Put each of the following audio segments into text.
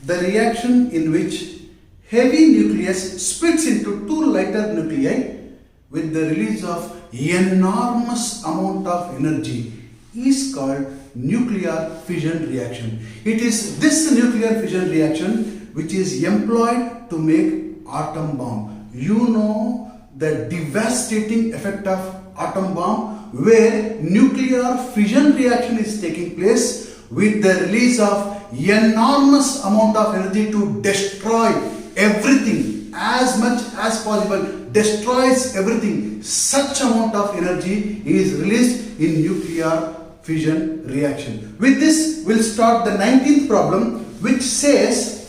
the reaction in which heavy nucleus splits into two lighter nuclei with the release of enormous amount of energy is called nuclear fission reaction. It is this nuclear fission reaction which is employed to make atom bomb. You know the devastating effect of atom bomb, where nuclear fission reaction is taking place with the release of enormous amount of energy to destroy everything as much as possible, destroys everything. Such amount of energy is released in nuclear fission reaction. With this, we'll start the 19th problem, which says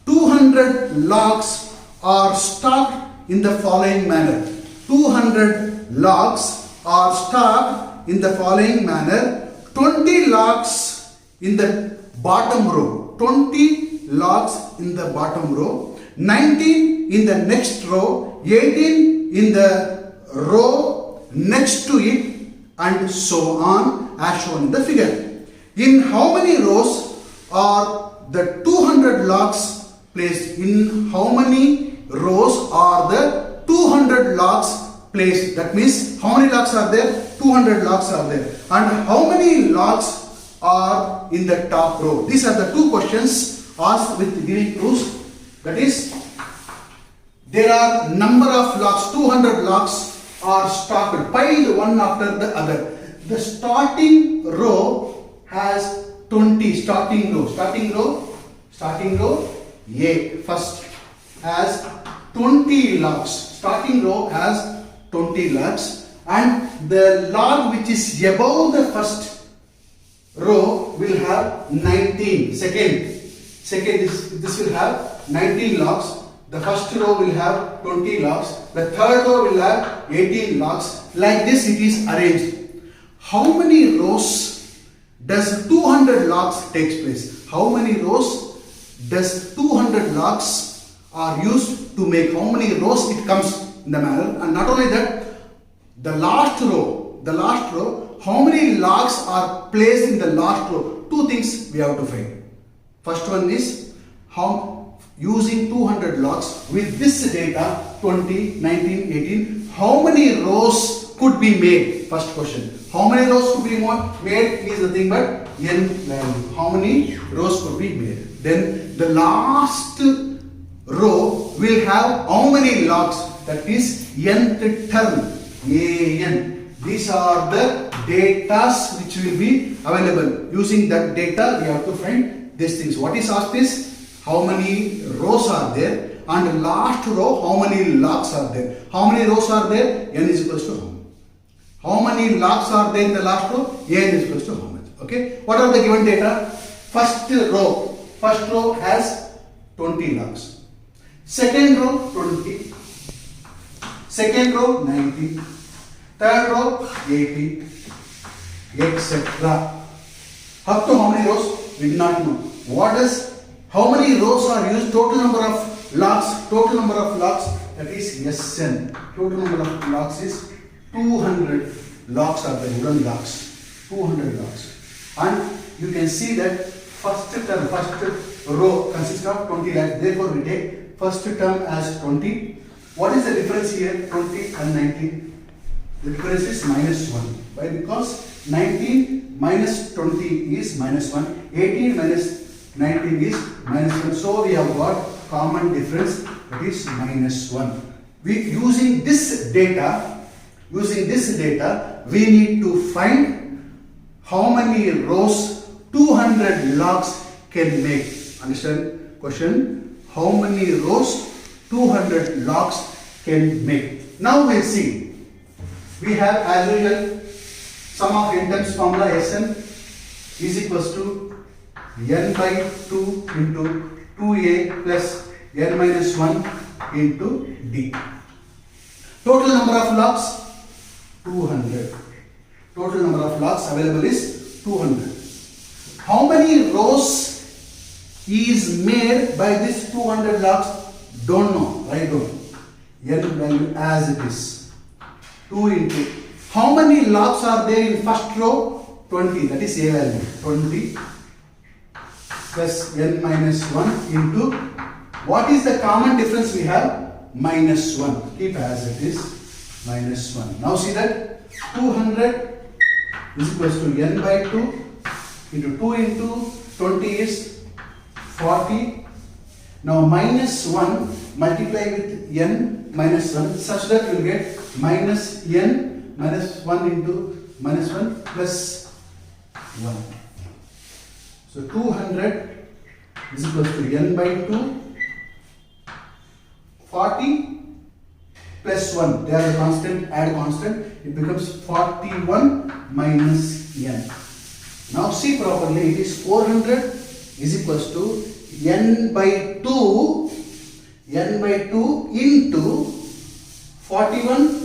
200 logs are stocked in the following manner. 200 logs are stocked in the following manner. 20 logs in the bottom row, 20 logs in the bottom row, 19 in the next row, 18 in the row next to it, and so on as shown in the figure. In how many rows are the 200 logs placed? In how many rows are the 200 logs placed? That means how many logs are there? 200 logs are there. And how many logs are in the top row? These are the two questions asked with giving proofs. That is, there are number of logs, 200 logs are stocked, piled one after the other. The starting row has 20, starting row A first has 20 logs. Starting row has 20 logs, and the log which is above the first row will have 19. Second this will have 19 logs. The first row will have 20 logs. The third row will have 18 logs. Like this it is arranged. How many rows does 200 logs takes place? How many rows does 200 logs are used to make? How many rows it comes in the manner? And not only that, the last row, how many logs are placed in the last row? Two things we have to find. First one is how, using 200 logs with this data 20, 19, 18, how many rows could be made? First question. How many rows could be made is the thing, but n value. How many rows could be made? Then the last row will have how many logs? That is nth term, an. These are the datas which will be available. Using that data, we have to find these things. What is asked is how many rows are there, and the last row how many logs are there. How many rows are there? N is equals to how much? How many logs are there in the last row? N is equals to how much? Okay. What are the given data? First row has 20 logs. Second row 20. Second row 90. Third row 80, etc. Up to how many rows? We do not know. How many rows are used? Total number of logs, that is Sn. Total number of logs is 200 logs are the wooden logs. 200 logs. And you can see that first row consists of 20 logs. Therefore, we take first term as 20. What is the difference here? 20 and 19. The difference is minus 1. Why? Because 19 minus 20 is minus 1. 18 minus 19 is minus 1. So we have got common difference, that is minus 1. Using this data, we need to find how many rows 200 logs can make. Understand question? How many rows 200 logs can make? Now we'll see. We have, as usual, sum of n times formula Sn is equals to n by 2 into 2a plus n minus 1 into d. Total number of logs 200. Total number of logs available is 200. How many rows is made by this 200 logs? Don't know. Write down n value as it is. 2 into. How many logs are there in first row? 20. That is a value. 20. plus n minus 1 into, what is the common difference we have? Minus 1. Keep as it is, minus 1. Now see that 200 is equals to n by 2 into 2 into 20 is 40. Now minus 1 multiply with n minus 1 such that you will get minus n minus 1 into minus 1 plus 1. So 200 is equals to n by 2, 40 plus 1, they are a constant, add constant, it becomes 41 minus n. Now see properly, it is 400 is equals to n by 2 into 41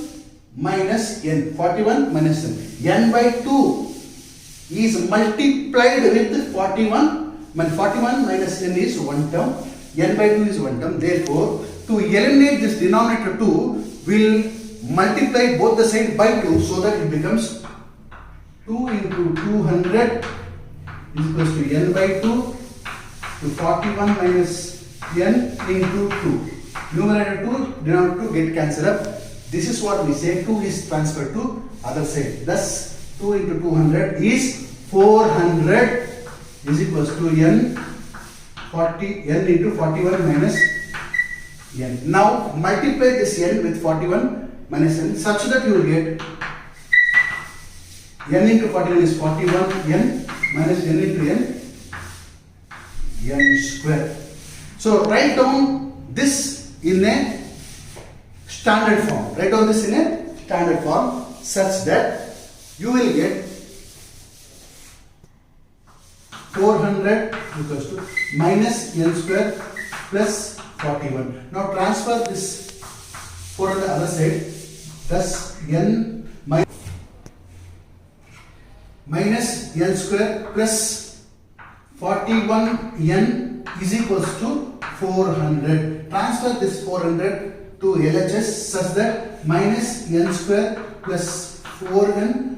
minus n, 41 minus n by 2 is multiplied with 41, 41 minus n is one term, n by 2 is one term. Therefore, to eliminate this denominator 2, will multiply both the sides by 2 so that it becomes 2 into 200 is equals to n by 2 to 41 minus n into 2. Numerator 2, denominator 2 get cancelled up. This is what we say, 2 is transferred to other side. Thus 2 into 200 is 400 is equals to n into 41 minus n. Now multiply this n with 41 minus n such that you will get n into 41 is 41 n minus n into n square. So write down this in a standard form. Write down this in a standard form such that you will get 400 equals to minus n square plus 41. Now transfer this 4 on the other side. Thus n minus n square plus 41 n is equals to 400. Transfer this 400 to LHS such that minus n square plus 41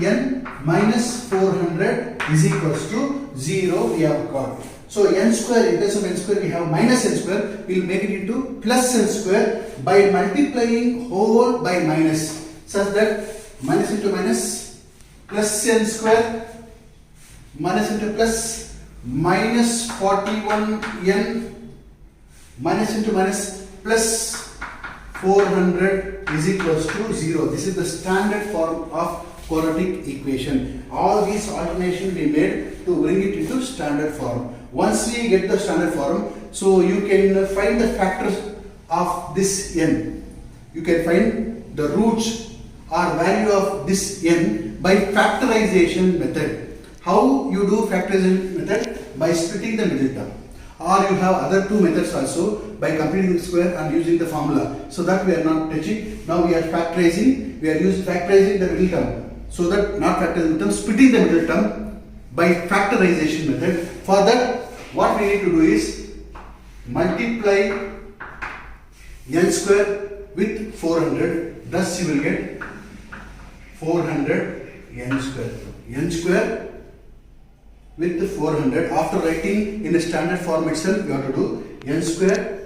n minus 400 is equals to 0 we have got. So n square, in place of n square we have minus n square, we will make it into plus n square by multiplying whole by minus such that minus into minus plus n square minus into plus minus 41 n minus into minus plus 400 is equals to 0. This is the standard form of quadratic equation. All these alternation we made to bring it into standard form. Once we get the standard form, so you can find the factors of this n. You can find the roots or value of this n by factorization method. How you do factorization method? By splitting the middle term. Or you have other two methods also by completing the square and using the formula. So that we are not touching. Now we are factorizing. We are factorizing the middle term. So that not factorizing the term, splitting the middle term by factorization method. For that, what we need to do is multiply n square with 400. Thus you will get 400 n square. N square with the 400. After writing in the standard form itself, you have to do n square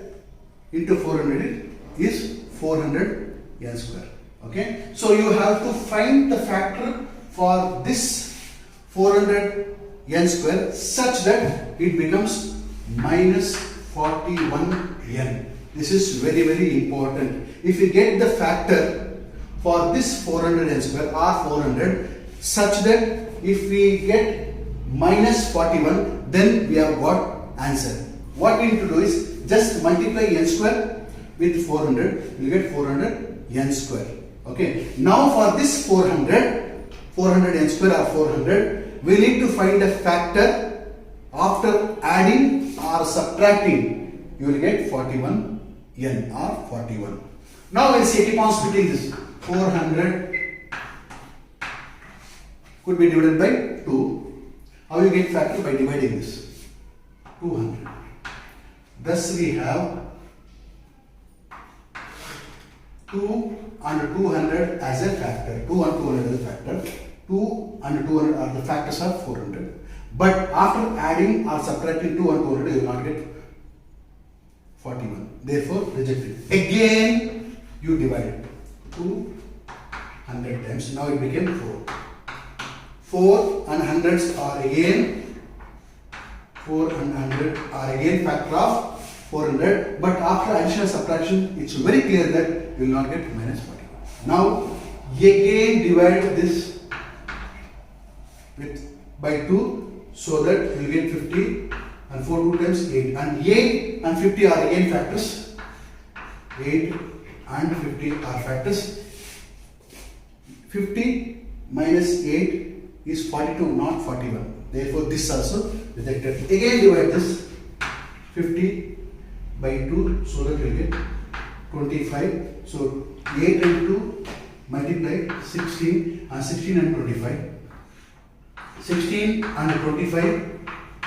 into 400 is 400 n square. Okay. So you have to find the factor for this 400 n square such that it becomes minus 41 n. This is very important. If you get the factor for this 400 n square or 400 such that if we get minus 41, then we have got answer. What we need to do is just multiply n square with 400, you get 400 n square. Okay. Now for this 400 n square or 400, we need to find a factor. After adding or subtracting, you will get 41 n or 41. Now we'll see, keep on splitting this. 400 could be divided by 2. How you get factor? By dividing this. 200. Thus we have 2 and 200 as a factor. 2 and 200 as a factor. 2 and 200 are the factors of 400. But after adding or subtracting 2 and 200, you will not get 41. Therefore, rejected. Again, you divide it. 200 times. Now it became 4. 4 and hundreds are again 4 and 100 are again factor of 400. But after addition and subtraction, it's very clear that you will not get minus 41. Now again divide this with by 2, so that you will get 50, and 4 2 times 8, and 8 and 50 are again factors. 8 and 50 are factors. 50 minus 8 is 42, not 41. Therefore, this also rejected. Again divide this 50 by 2, so that you will get 25. So 8 and 2 multiply 16, and 16 and 25. 16 and 25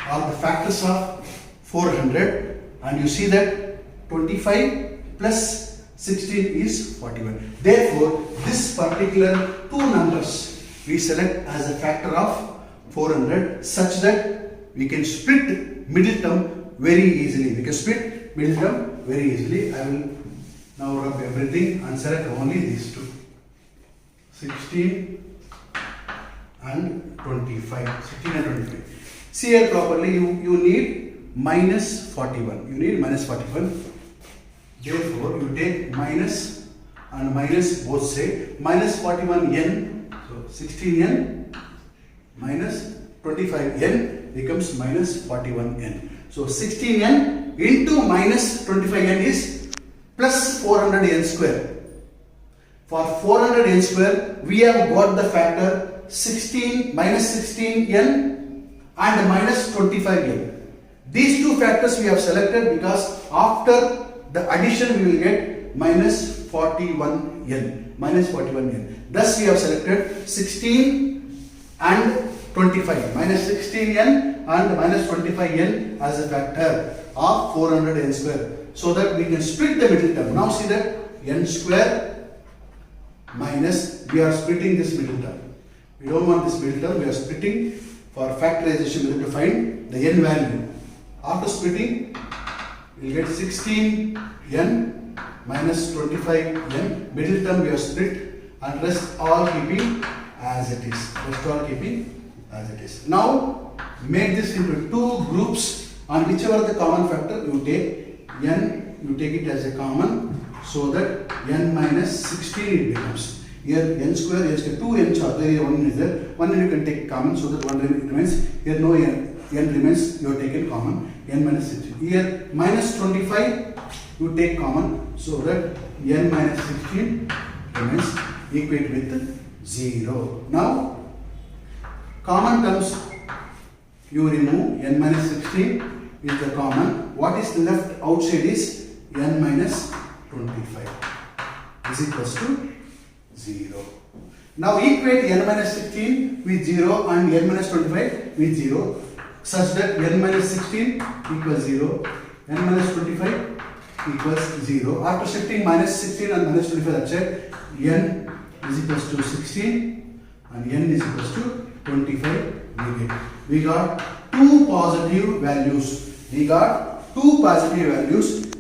are the factors of 400, and you see that 25 plus 16 is 41. Therefore, this particular two numbers we select as a factor of 400 such that we can split middle term very easily. We can split middle term very easily. I will now rub everything and select only these two. 16 and 25. 16 and 25. See here properly, you need minus 41. You need minus 41. Therefore, you take minus and minus both side. Minus 41n. So 16n minus 25n becomes minus 41n. So 16n into minus 25n is plus 400n square. For 400n square, we have got the factor 16 minus 16n and minus 25n. These two factors we have selected because after the addition we will get minus 41n. Minus 41n. Thus we have selected 16 and 25. Minus 16n and minus 25n as a factor of 400n square. So that we can split the middle term. Now see that n square minus, we are splitting this middle term. We don't want this middle term, we are splitting. For factorization we have to find the n value. After splitting, we will get 16n minus 25n. Middle term we have split, and rest all keeping as it is. Rest all keeping as it is. Now make this into two groups, and whichever the common factor you take, n you take it as a common, so that n minus 16 it becomes. Here n square, 2 n are there, 1 is there. 1 n you can take common, so that 1 remains. Here no n remains, you have taken common. N minus 16. Here minus 25 you take common, so that n minus 16 remains, equate with 0. Now common terms you remove. N minus 16 is the common. What is left outside is n minus 25 is equals to 0. Now equate n minus 16 with 0 and n minus 25 with 0 such that n minus 16 equals 0, n minus 25 equals 0. After shifting minus 16 and minus 25 outside, n is equals to 16 and n is equals to 25 negative. We got two positive values.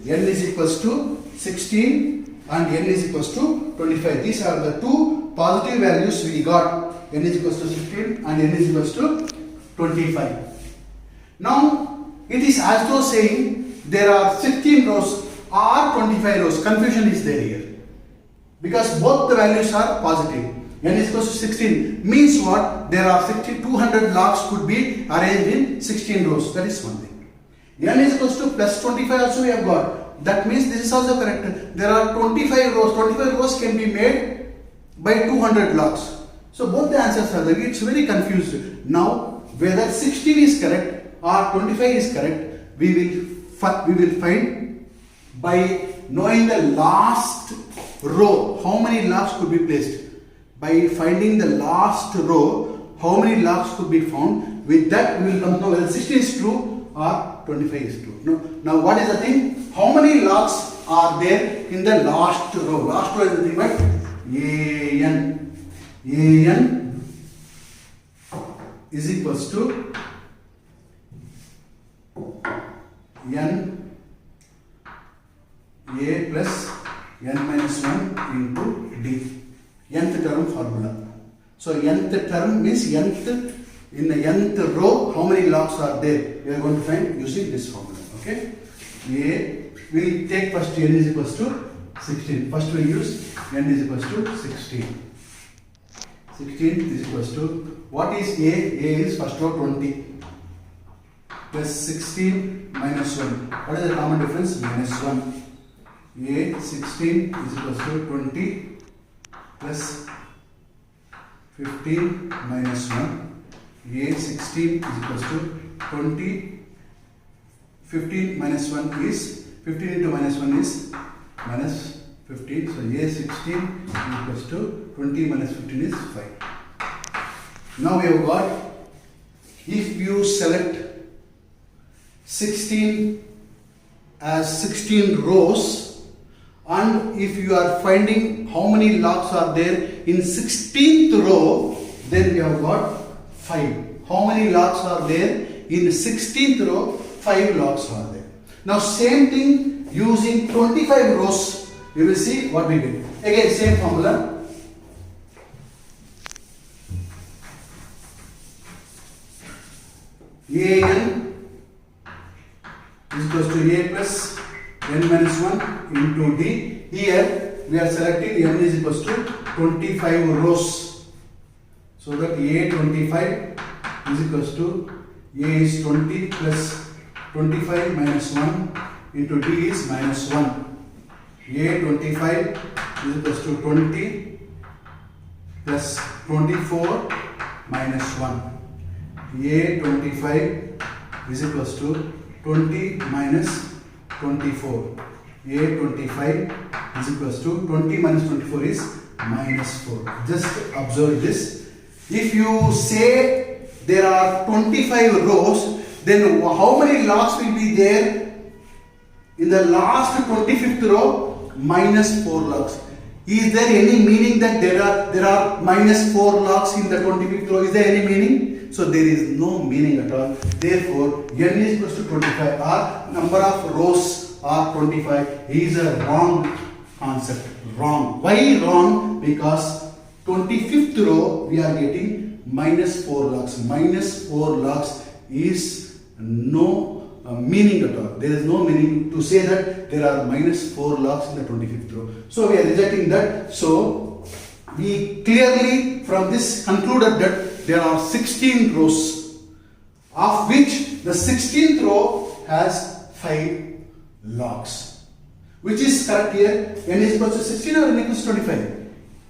N is equals to 16 and n is equals to 25. These are the two positive values we got. N is equals to 16 and n is equals to 25. Now it is as though saying there are 16 rows or 25 rows. Confusion is there here because both the values are positive. N is equals to 16 means what? There are 200 logs could be arranged in 16 rows. That is one thing. N is equals to plus 25 also we have got. That means this is also correct. There are 25 rows. 25 rows can be made by 200 logs. So both the answers are there. It's very confused. Now whether 16 is correct or 25 is correct, we will find by knowing the last row how many logs could be placed. By finding the last row how many logs could be found. With that we will come to know whether 16 is true or 25 is true. Now what is the thing? How many logs are there in the last row? Last row is the thing, right? an is equals to n a plus n minus 1 into d. Nth term formula. So nth term means nth, in the nth row how many logs are there? We are going to find using this formula. Okay. A, we take first n is equals to 16. First we use n is equals to 16. 16 is equals to, what is A? A is first row 20 plus 16 minus 1. What is the common difference? Minus 1. A 16 is equals to 20 plus 15 minus 1. A 16 is equals to 20. 15 minus 1 is, 15 into minus 1 is minus 15. So A 16 is equals to 20 minus 15 is 5. Now we have got, if you select 16 as 16 rows, and if you are finding how many logs are there in 16th row, then we have got 5. How many logs are there in 16th row? 5 logs are there. Now same thing using 25 rows, we will see what we get. Again same formula. An is equals to A plus n minus 1 into D. Here we are selecting n is equals to 25 rows. So that A 25 is equals to A is 20 plus 25 minus 1 into D is minus 1. A 25 is equals to 20 plus 24 minus 1. A 25 is equals to 20 minus 24. A 25 is equals to 20 minus 24 is minus 4. Just observe this. If you say there are 25 rows, then how many logs will be there in the last 25th row? Minus 4 logs. Is there any meaning that there are minus 4 logs in the 25th row? Is there any meaning? So there is no meaning at all. Therefore, n is equals to 25 or number of rows are 25 is a wrong concept. Wrong. Why wrong? Because 25th row we are getting minus 4 logs. Minus 4 logs is no meaning at all. There is no meaning to say that there are minus 4 logs in the 25th row. So we are rejecting that. So we clearly from this concluded that there are 16 rows, of which the 16th row has 5 logs. Which is correct here? N is equals to 16 or n equals to 25?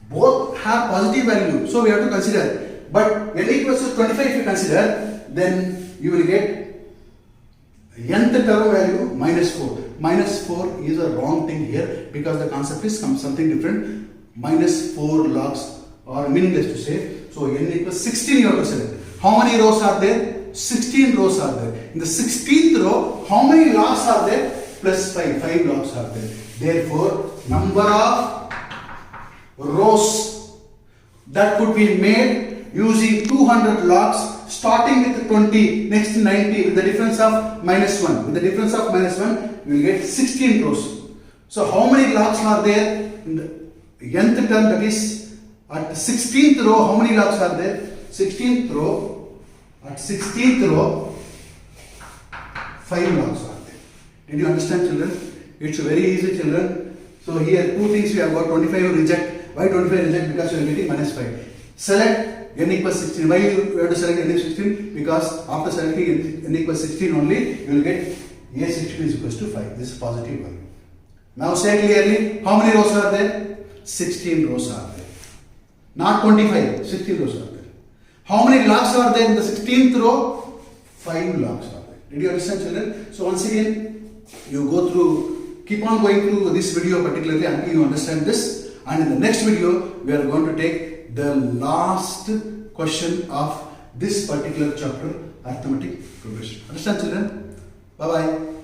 Both have positive value, so we have to consider. But n equals to 25 if you consider, then you will get nth term value minus 4. Minus 4 is a wrong thing here because the concept is something different. Minus 4 logs are meaningless to say. So n equals 16 you have to select. How many rows are there? 16 rows are there. In the 16th row, how many logs are there? Plus 5. 5 logs are there. Therefore, number of rows that could be made using 200 logs starting with 20, next 90 with the difference of minus 1. With the difference of minus 1, we will get 16 rows. So how many logs are there in the nth term, that is at 16th row? How many logs are there? 16th row, at 16th row 5 logs are there. Did you understand, children? It's very easy, children. So here 2 things we have got. 25 reject. Why 25 reject? Because you are getting minus 5. Select n equals 16. Why you have to select n equals 16? Because after selecting n equals 16 only, you will get A 16 is equals to 5. This is positive value. Now say clearly, how many rows are there? 16 rows are there. Not 25, 16 rows are there. How many logs are there in the 16th row? 5 logs are there. Did you understand, children? So once again, you go through, keep on going through this video particularly until you understand this. And in the next video, we are going to take the last question of this particular chapter, arithmetic progression. Understand, children? Bye-bye.